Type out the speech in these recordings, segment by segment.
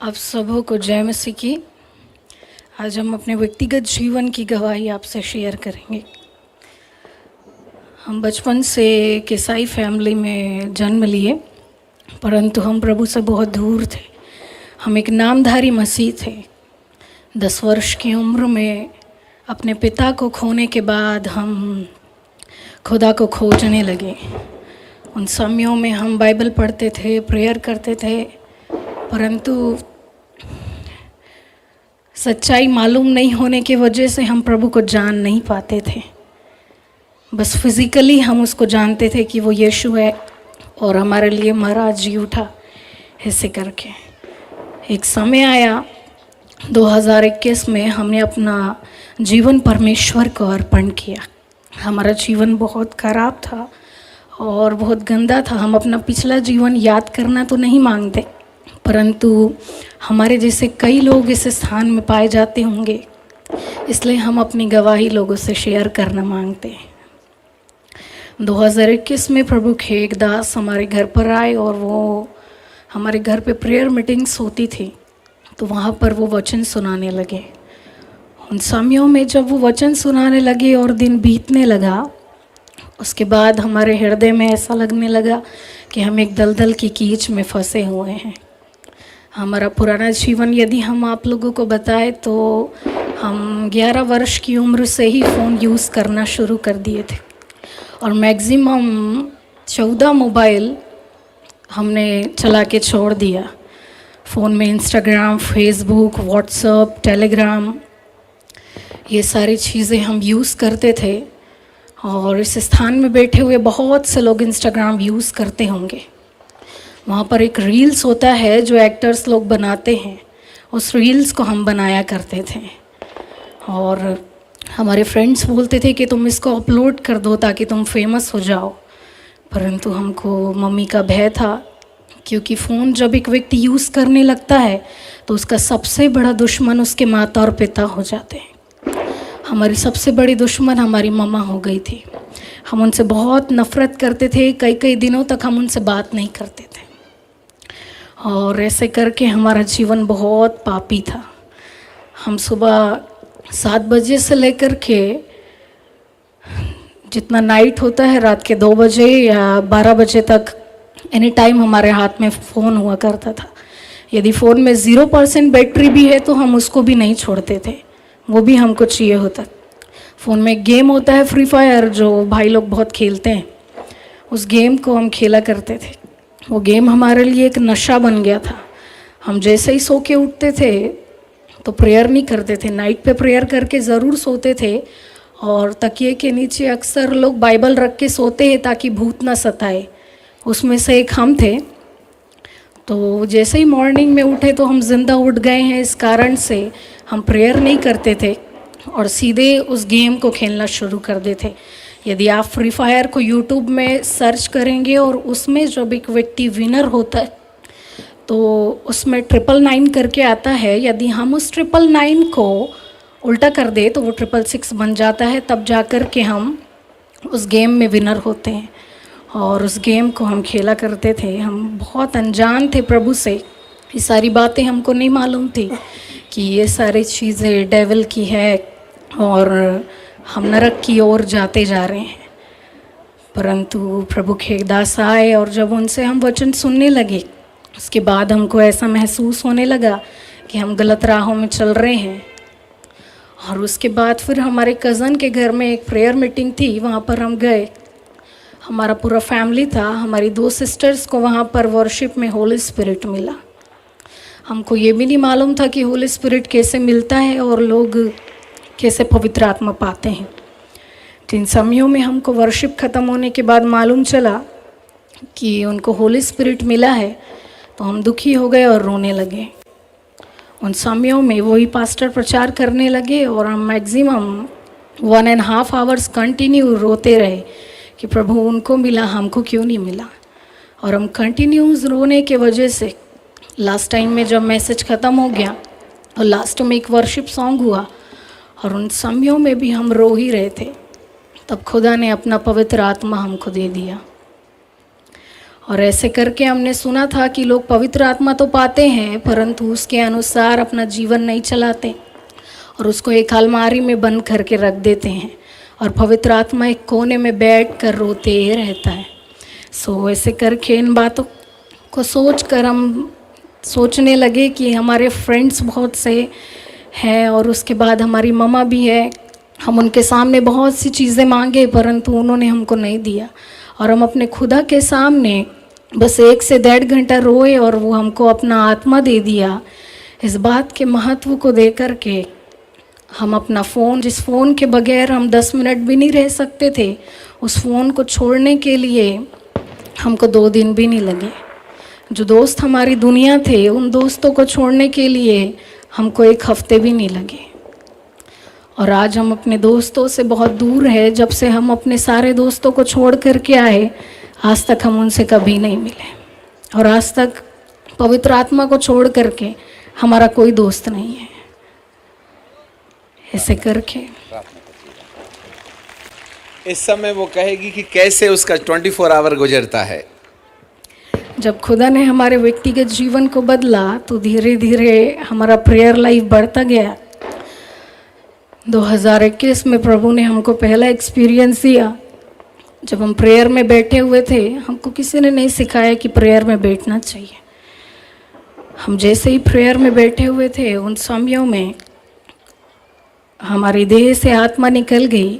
आप सबों को जय मसीह की। आज हम अपने व्यक्तिगत जीवन की गवाही आपसे शेयर करेंगे। हम बचपन से एक ईसाई फैमिली में जन्म लिए, परंतु हम प्रभु से बहुत दूर थे। हम एक नामधारी मसीह थे। 10 वर्ष की उम्र में अपने पिता को खोने के बाद हम खुदा को खोजने लगे। उन समयों में हम बाइबल पढ़ते थे, प्रेयर करते थे, परंतु सच्चाई मालूम नहीं होने की वजह से हम प्रभु को जान नहीं पाते थे। बस फिज़िकली हम उसको जानते थे कि वो यीशु है और हमारे लिए मरा, जी उठा, ऐसे करके। एक समय आया 2021 में, हमने अपना जीवन परमेश्वर को अर्पण किया। हमारा जीवन बहुत ख़राब था और बहुत गंदा था। हम अपना पिछला जीवन याद करना तो नहीं मांगते, परंतु हमारे जैसे कई लोग इस स्थान में पाए जाते होंगे, इसलिए हम अपनी गवाही लोगों से शेयर करना मांगते हैं। 2021 में प्रभु के एक दास हमारे घर पर आए और वो हमारे घर पे प्रेयर मीटिंग्स होती थी, तो वहाँ पर वो वचन सुनाने लगे। उन समयों में जब वो वचन सुनाने लगे और दिन बीतने लगा, उसके बाद हमारे हृदय में ऐसा लगने लगा कि हम एक दलदल की कीच में फंसे हुए हैं। हमारा पुराना जीवन यदि हम आप लोगों को बताएं तो हम 11 वर्ष की उम्र से ही फ़ोन यूज़ करना शुरू कर दिए थे और मैक्सिमम 14 मोबाइल हमने चला के छोड़ दिया। फ़ोन में इंस्टाग्राम, फेसबुक, व्हाट्सएप, टेलीग्राम, ये सारी चीज़ें हम यूज़ करते थे। और इस स्थान में बैठे हुए बहुत से लोग इंस्टाग्राम यूज़ करते होंगे। वहाँ पर एक रील्स होता है जो एक्टर्स लोग बनाते हैं, उस रील्स को हम बनाया करते थे और हमारे फ्रेंड्स बोलते थे कि तुम इसको अपलोड कर दो ताकि तुम फेमस हो जाओ। परंतु हमको मम्मी का भय था, क्योंकि फ़ोन जब एक व्यक्ति यूज़ करने लगता है तो उसका सबसे बड़ा दुश्मन उसके माता और पिता हो जाते हैं। हमारी सबसे बड़ी दुश्मन हमारी मम्मा हो गई थी। हम उनसे बहुत नफ़रत करते थे, कई कई दिनों तक हम उनसे बात नहीं करते थे और ऐसे करके हमारा जीवन बहुत पापी था। हम सुबह 7 बजे से लेकर के जितना नाइट होता है, रात के 2 बजे या 12 बजे तक एनी टाइम हमारे हाथ में फ़ोन हुआ करता था। यदि फ़ोन में 0% बैटरी भी है तो हम उसको भी नहीं छोड़ते थे, वो भी हमको चाहिए होता। फ़ोन में एक गेम होता है फ्री फायर, जो भाई लोग बहुत खेलते हैं, उस गेम को हम खेला करते थे। वो गेम हमारे लिए एक नशा बन गया था। हम जैसे ही सो के उठते थे तो प्रेयर नहीं करते थे, नाइट पे प्रेयर करके ज़रूर सोते थे और तकिए के नीचे अक्सर लोग बाइबल रख के सोते हैं ताकि भूत ना सताए। उसमें से एक हम थे। तो जैसे ही मॉर्निंग में उठे तो हम जिंदा उठ गए हैं, इस कारण से हम प्रेयर नहीं करते थे और सीधे उस गेम को खेलना शुरू कर देते। यदि आप फ्री फायर को यूट्यूब में सर्च करेंगे और उसमें जब एक व्यक्ति विनर होता है तो उसमें 999 करके आता है। यदि हम उस 999 को उल्टा कर दे तो वो 666 बन जाता है, तब जा कर के हम उस गेम में विनर होते हैं और उस गेम को हम खेला करते थे। हम बहुत अनजान थे प्रभु से, ये सारी बातें हमको नहीं मालूम थी कि ये सारी चीज़ें डेविल की है और हम नरक की ओर जाते जा रहे हैं। परंतु प्रभु के दास आए और जब उनसे हम वचन सुनने लगे, उसके बाद हमको ऐसा महसूस होने लगा कि हम गलत राहों में चल रहे हैं। और उसके बाद फिर हमारे कज़न के घर में एक प्रेयर मीटिंग थी, वहाँ पर हम गए। हमारा पूरा फैमिली था। हमारी 2 सिस्टर्स को वहाँ पर वर्शिप में होली स्पिरिट मिला। हमको ये भी नहीं मालूम था कि होली स्पिरिट कैसे मिलता है और लोग कैसे पवित्र आत्मा पाते हैं। जिन समयों में हमको वर्शिप ख़त्म होने के बाद मालूम चला कि उनको होली स्पिरिट मिला है तो हम दुखी हो गए और रोने लगे। उन समयों में वही पास्टर प्रचार करने लगे और हम मैक्सिमम 1.5 आवर्स कंटिन्यू रोते रहे कि प्रभु उनको मिला, हमको क्यों नहीं मिला। और हम कंटिन्यूस रोने के वजह से लास्ट टाइम में जब मैसेज ख़त्म हो गया और लास्ट में एक वर्शिप सॉन्ग हुआ और उन समयों में भी हम रो ही रहे थे, तब खुदा ने अपना पवित्र आत्मा हमको दे दिया और ऐसे करके हमने सुना था कि लोग पवित्र आत्मा तो पाते हैं परंतु उसके अनुसार अपना जीवन नहीं चलाते और उसको एक अलमारी में बंद करके रख देते हैं और पवित्र आत्मा एक कोने में बैठ कर रोते रहता है। सो ऐसे करके इन बातों को सोच कर हम सोचने लगे कि हमारे फ्रेंड्स बहुत से हैं और उसके बाद हमारी मम्मा भी है। हम उनके सामने बहुत सी चीज़ें मांगे परंतु उन्होंने हमको नहीं दिया और हम अपने खुदा के सामने बस 1 से 1.5 घंटा रोए और वो हमको अपना आत्मा दे दिया। इस बात के महत्व को दे कर के हम अपना फ़ोन, जिस फ़ोन के बगैर हम 10 मिनट भी नहीं रह सकते थे, उस फ़ोन को छोड़ने के लिए हमको 2 दिन भी नहीं लगे। जो दोस्त हमारी दुनिया थे उन दोस्तों को छोड़ने के लिए हमको 1 हफ्ते भी नहीं लगे। और आज हम अपने दोस्तों से बहुत दूर है। जब से हम अपने सारे दोस्तों को छोड़ कर के आए आज तक हम उनसे कभी नहीं मिले और आज तक पवित्र आत्मा को छोड़ करके हमारा कोई दोस्त नहीं है। ऐसे करके इस समय वो कहेगी कि कैसे उसका 24 आवर गुजरता है। जब खुदा ने हमारे व्यक्तिगत जीवन को बदला तो धीरे धीरे हमारा प्रेयर लाइफ बढ़ता गया। 2021 में प्रभु ने हमको पहला एक्सपीरियंस दिया। जब हम प्रेयर में बैठे हुए थे, हमको किसी ने नहीं सिखाया कि प्रेयर में बैठना चाहिए। हम जैसे ही प्रेयर में बैठे हुए थे उन समयों में हमारी देह से आत्मा निकल गई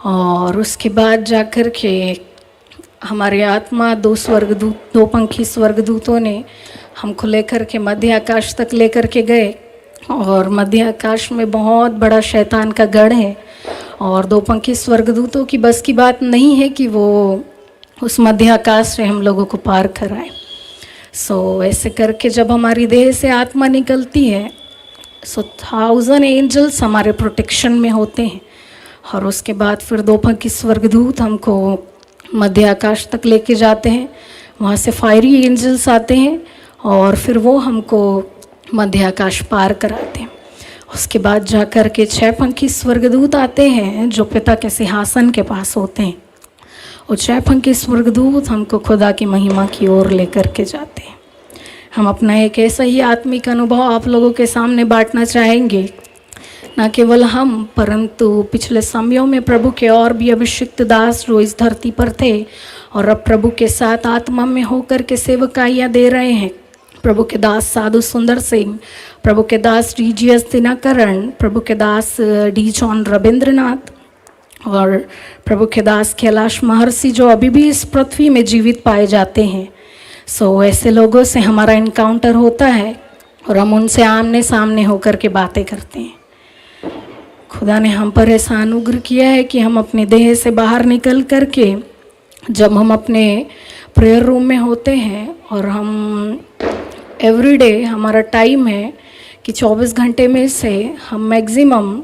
और उसके बाद जाकर के हमारी आत्मा 2 पंखी स्वर्गदूतों ने हमको लेकर के मध्य आकाश तक लेकर के गए और मध्य आकाश में बहुत बड़ा शैतान का गढ़ है और 2 पंखी स्वर्गदूतों की बस की बात नहीं है कि वो उस मध्य आकाश से हम लोगों को पार कराए। सो ऐसे करके जब हमारी देह से आत्मा निकलती है 1000 एंजल्स हमारे प्रोटेक्शन में होते हैं और उसके बाद फिर 2 पंखी स्वर्गदूत हमको मध्य आकाश तक लेके जाते हैं। वहाँ से फायरी एंजल्स आते हैं और फिर वो हमको मध्य आकाश पार कराते हैं। उसके बाद जा कर के 6 पंखी स्वर्गदूत आते हैं जो पिता के सिंहासन के पास होते हैं। और 6 पंखी स्वर्गदूत हमको खुदा की महिमा की ओर लेकर के जाते हैं। हम अपना एक ऐसा ही आत्मिक अनुभव आप लोगों के सामने बांटना चाहेंगे, न केवल हम परंतु पिछले समयों में प्रभु के और भी अभिषिक्त दास जो इस धरती पर थे और अब प्रभु के साथ आत्मा में होकर के सेवकाइयाँ दे रहे हैं। प्रभु के दास साधु सुंदर सिंह, प्रभु के दास DGS दिनाकरण, प्रभु के दास D जॉन रविंद्रनाथ और प्रभु के दास कैलाश महर्षि जो अभी भी इस पृथ्वी में जीवित पाए जाते हैं। सो ऐसे लोगों से हमारा इनकाउंटर होता है और हम उनसे आमने सामने होकर के बातें करते हैं। खुदा ने हम पर ऐसा अनुग्रह किया है कि हम अपने देह से बाहर निकल कर के जब हम अपने प्रेयर रूम में होते हैं और हम एवरीडे हमारा टाइम है कि 24 घंटे में से हम मैक्सिमम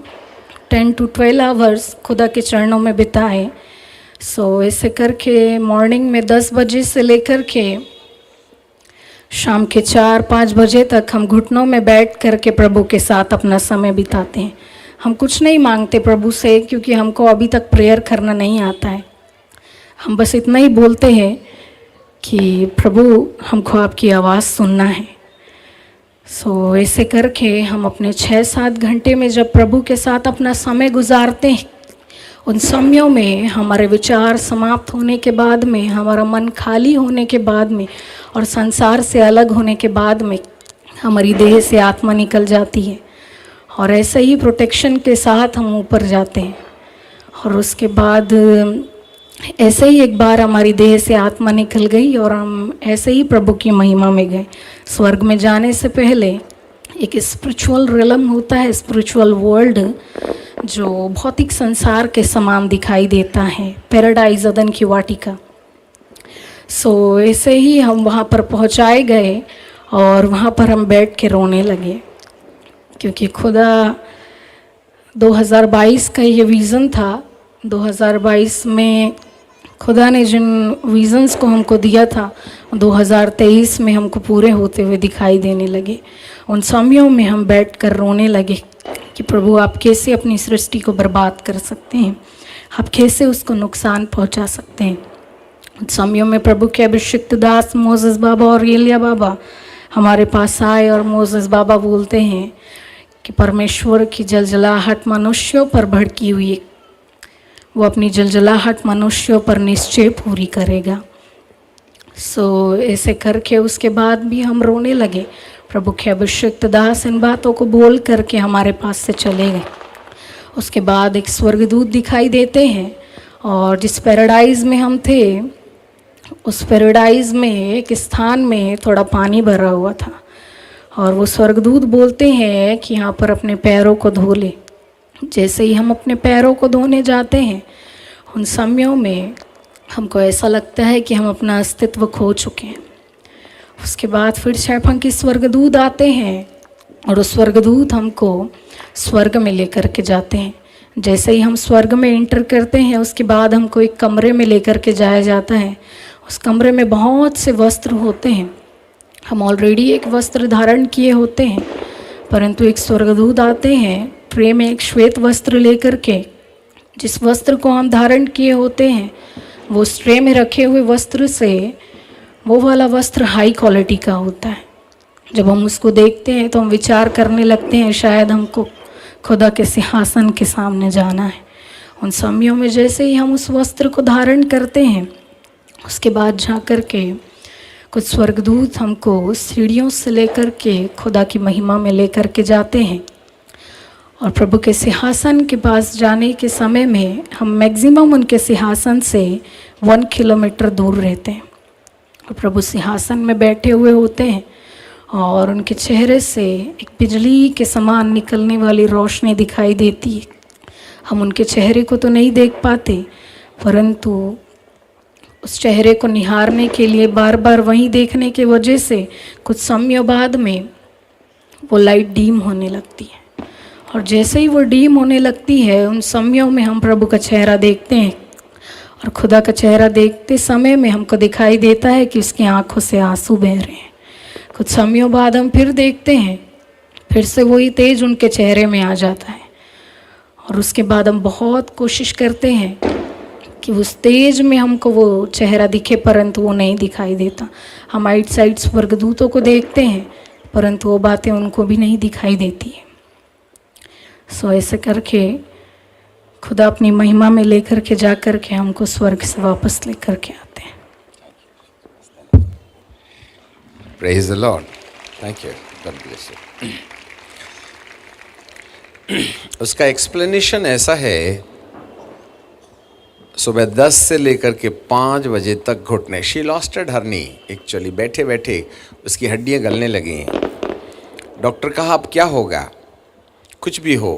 10 to 12 आवर्स खुदा के चरणों में बिताएं। सो ऐसे करके मॉर्निंग में 10 बजे से लेकर के शाम के 4-5 बजे तक हम घुटनों में बैठ कर के प्रभु के साथ अपना समय बिताते हैं। हम कुछ नहीं मांगते प्रभु से क्योंकि हमको अभी तक प्रेयर करना नहीं आता है। हम बस इतना ही बोलते हैं कि प्रभु हमको आपकी आवाज़ सुनना है। सो ऐसे करके हम अपने 6-7 घंटे में जब प्रभु के साथ अपना समय गुजारते हैं, उन समयों में हमारे विचार समाप्त होने के बाद में, हमारा मन खाली होने के बाद में और संसार से अलग होने के बाद में हमारी देह से आत्मा निकल जाती है और ऐसे ही प्रोटेक्शन के साथ हम ऊपर जाते हैं। और उसके बाद ऐसे ही एक बार हमारी देह से आत्मा निकल गई और हम ऐसे ही प्रभु की महिमा में गए। स्वर्ग में जाने से पहले एक स्पिरिचुअल रिलम होता है, स्पिरिचुअल वर्ल्ड जो भौतिक संसार के समान दिखाई देता है, पैराडाइज अदन की वाटिका। सो ऐसे ही हम वहाँ पर पहुँचाए गए और वहाँ पर हम बैठ के रोने लगे क्योंकि खुदा 2022 का ये विज़न था। 2022 में खुदा ने जिन विज़न्स को हमको दिया था 2023 में हमको पूरे होते हुए दिखाई देने लगे। उन समयों में हम बैठकर रोने लगे कि प्रभु आप कैसे अपनी सृष्टि को बर्बाद कर सकते हैं, आप कैसे उसको नुकसान पहुंचा सकते हैं। उन समयों में प्रभु के अभिषिक्त दास मोसेस बाबा और एलिया बाबा हमारे पास आए और मोसेस बाबा बोलते हैं कि परमेश्वर की जलजलाहट मनुष्यों पर भड़की हुई है, वो अपनी जलजलाहट मनुष्यों पर निश्चय पूरी करेगा। ऐसे करके उसके बाद भी हम रोने लगे। प्रभु के अभिषिक्त दास इन बातों को बोल करके हमारे पास से चले गए। उसके बाद एक स्वर्गदूत दिखाई देते हैं और जिस पैराडाइज में हम थे उस पैराडाइज में एक स्थान में थोड़ा पानी भरा हुआ था और वो स्वर्गदूत बोलते हैं कि यहाँ पर अपने पैरों को धो ले। जैसे ही हम अपने पैरों को धोने जाते हैं उन समयों में हमको ऐसा लगता है कि हम अपना अस्तित्व खो चुके हैं। उसके बाद फिर शैफंकी स्वर्गदूत आते हैं और उस स्वर्गदूत हमको स्वर्ग में लेकर के जाते हैं। जैसे ही हम स्वर्ग में एंटर करते हैं उसके बाद हमको एक कमरे में लेकर के जाया जाता है। उस कमरे में बहुत से वस्त्र होते हैं। हम ऑलरेडी एक वस्त्र धारण किए होते हैं, परंतु एक स्वर्गदूत आते हैं ट्रे में एक श्वेत वस्त्र लेकर के। जिस वस्त्र को हम धारण किए होते हैं वो उस ट्रे में रखे हुए वस्त्र से वो वाला वस्त्र हाई क्वालिटी का होता है। जब हम उसको देखते हैं तो हम विचार करने लगते हैं शायद हमको खुदा के सिंहासन के सामने जाना है। उन समयों में जैसे ही हम उस वस्त्र को धारण करते हैं उसके बाद जा कर के कुछ स्वर्गदूत हमको सीढ़ियों से लेकर के खुदा की महिमा में लेकर के जाते हैं और प्रभु के सिंहासन के पास जाने के समय में हम मैक्सिमम उनके सिंहासन से 1 किलोमीटर दूर रहते हैं और प्रभु सिंहासन में बैठे हुए होते हैं और उनके चेहरे से एक बिजली के समान निकलने वाली रोशनी दिखाई देती है। हम उनके चेहरे को तो नहीं देख पाते, परंतु उस चेहरे को निहारने के लिए बार बार वहीं देखने की वजह से कुछ समय बाद में वो लाइट डीम होने लगती है और जैसे ही वो डीम होने लगती है उन समयों में हम प्रभु का चेहरा देखते हैं और खुदा का चेहरा देखते समय में हमको दिखाई देता है कि उसकी आंखों से आंसू बह रहे हैं। कुछ समयों बाद हम फिर देखते हैं, फिर से वही तेज उनके चेहरे में आ जाता है और उसके बाद हम बहुत कोशिश करते हैं कि उस तेज में हमको वो चेहरा दिखे, परंतु वो नहीं दिखाई देता। हम आइट साइड स्वर्गदूतों को देखते हैं परंतु वो बातें उनको भी नहीं दिखाई देती है। ऐसे करके खुदा अपनी महिमा में लेकर के जा कर के हमको स्वर्ग से वापस लेकर के आते हैं। Praise the Lord. Thank you. God bless you. उसका एक्सप्लेनेशन ऐसा है, सुबह 10 से लेकर के 5 बजे तक घुटने, शी लॉस्ट हर हर्नी, एक्चुअली बैठे बैठे उसकी हड्डियां गलने लगी हैं। डॉक्टर कहा अब क्या होगा, कुछ भी हो